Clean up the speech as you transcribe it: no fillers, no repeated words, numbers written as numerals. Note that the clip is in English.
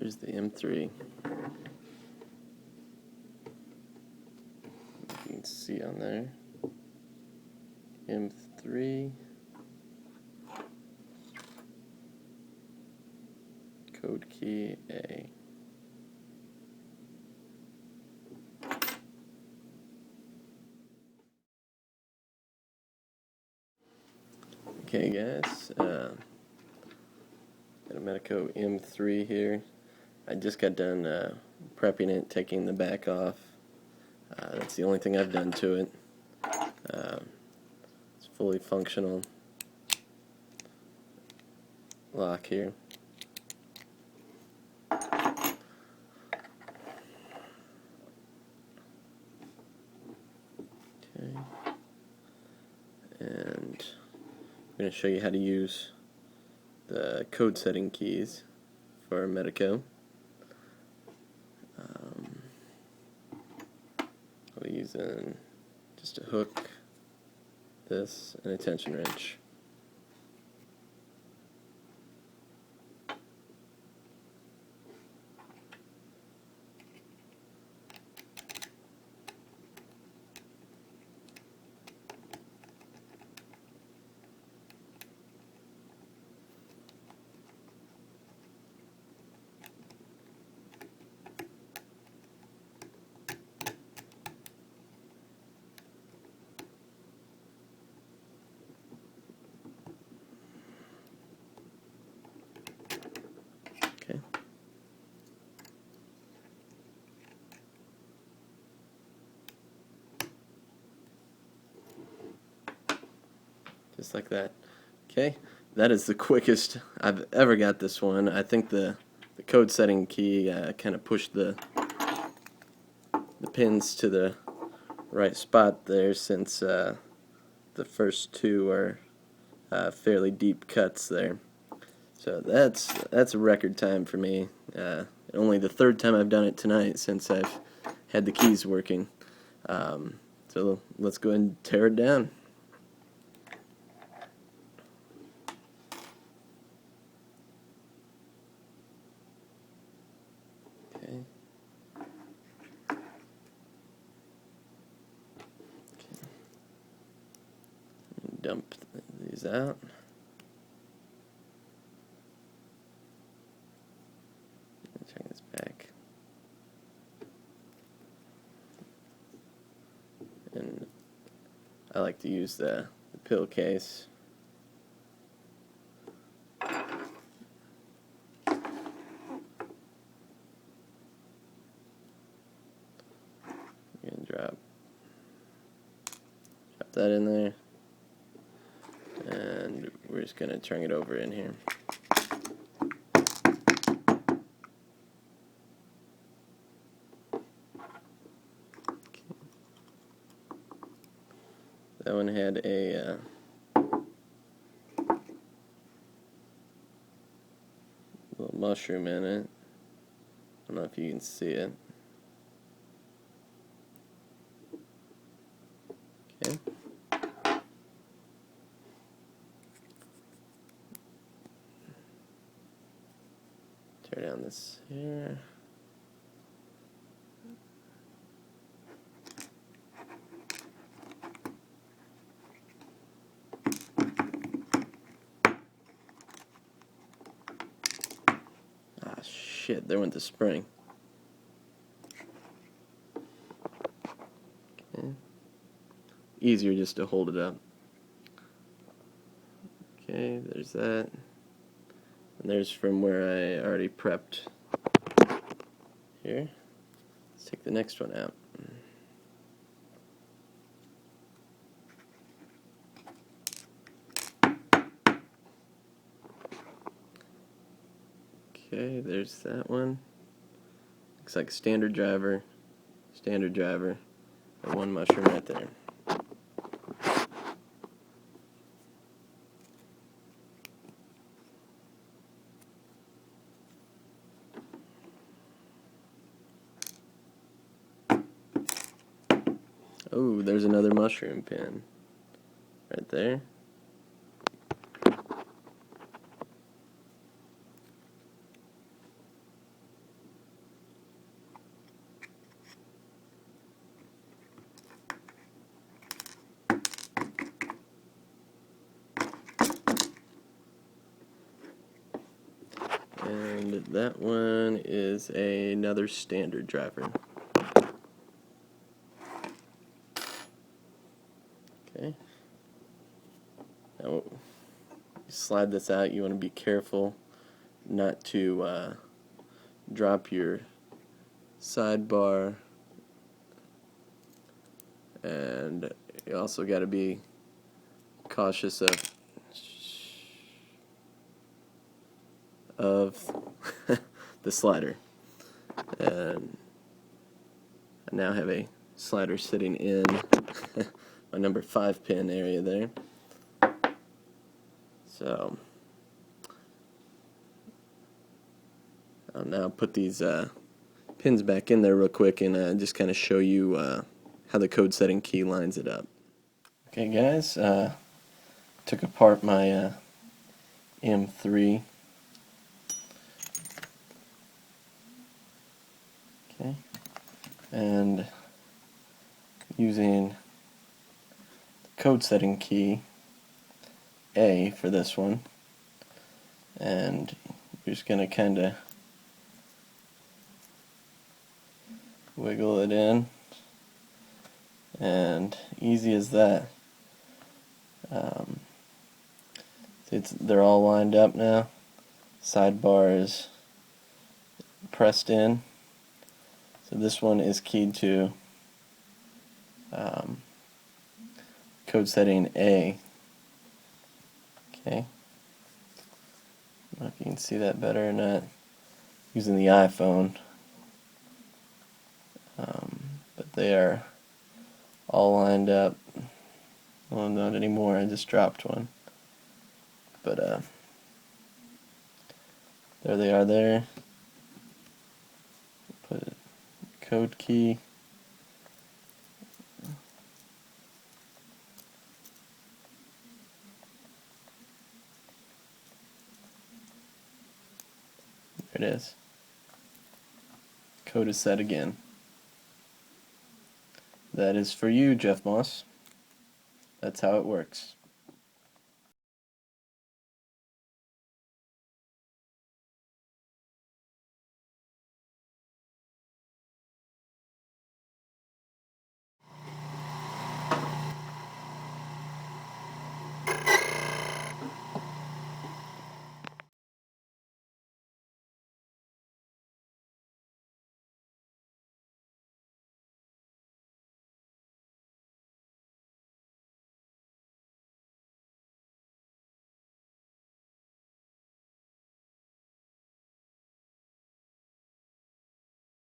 There's the M3. You can see on there. M3. Code key A. Okay guys, got a Medeco M3 here. I just got done prepping it, taking the back off. That's the only thing I've done to it. It's fully functional lock here. Okay. And I'm going to show you how to use the code setting keys for Medeco. I'll be using just a hook, this, and a tension wrench. Okay. Just like that. Okay, that is the quickest I've ever got this one. I think the code setting key kind of pushed the pins to the right spot there, since the first two are fairly deep cuts there. So that's a record time for me. Only the third time I've done it tonight since I've had the keys working. So let's go ahead and tear it down. Okay. Dump these out. Turn this back. And I like to use the pill case. And drop that in there. And we're just going to turn it over in here. Okay. That one had a little mushroom in it. I don't know if you can see it. Okay. Tear down this here. Ah, shit, there went the spring. Okay. Easier just to hold it up. Okay, there's that. And there's from where I already prepped here. Let's take the next one out. Okay, there's that one. Looks like standard driver, and one mushroom right there. Oh, there's another mushroom pin right there. that one is another standard driver. Okay. Now, you slide this out. You want to be careful not to drop your sidebar, and you also got to be cautious of the slider. And I now have a slider sitting in my number 5 pin area there. So I'll now put these pins back in there real quick and just kind of show you how the code setting key lines it up. Okay guys, took apart my M3. Okay, and using the code setting key A for this one, and you're just going to kind of wiggle it in, and easy as that. They're all lined up now. Sidebar is pressed in. So this one is keyed to code setting A. Okay. I don't know if you can see that better or not using the iPhone. But they are all lined up. Well, not anymore. I just dropped one. But there they are there. Put a code key. There it is. Code is set again. That is for you, Jeff Moss. That's how it works.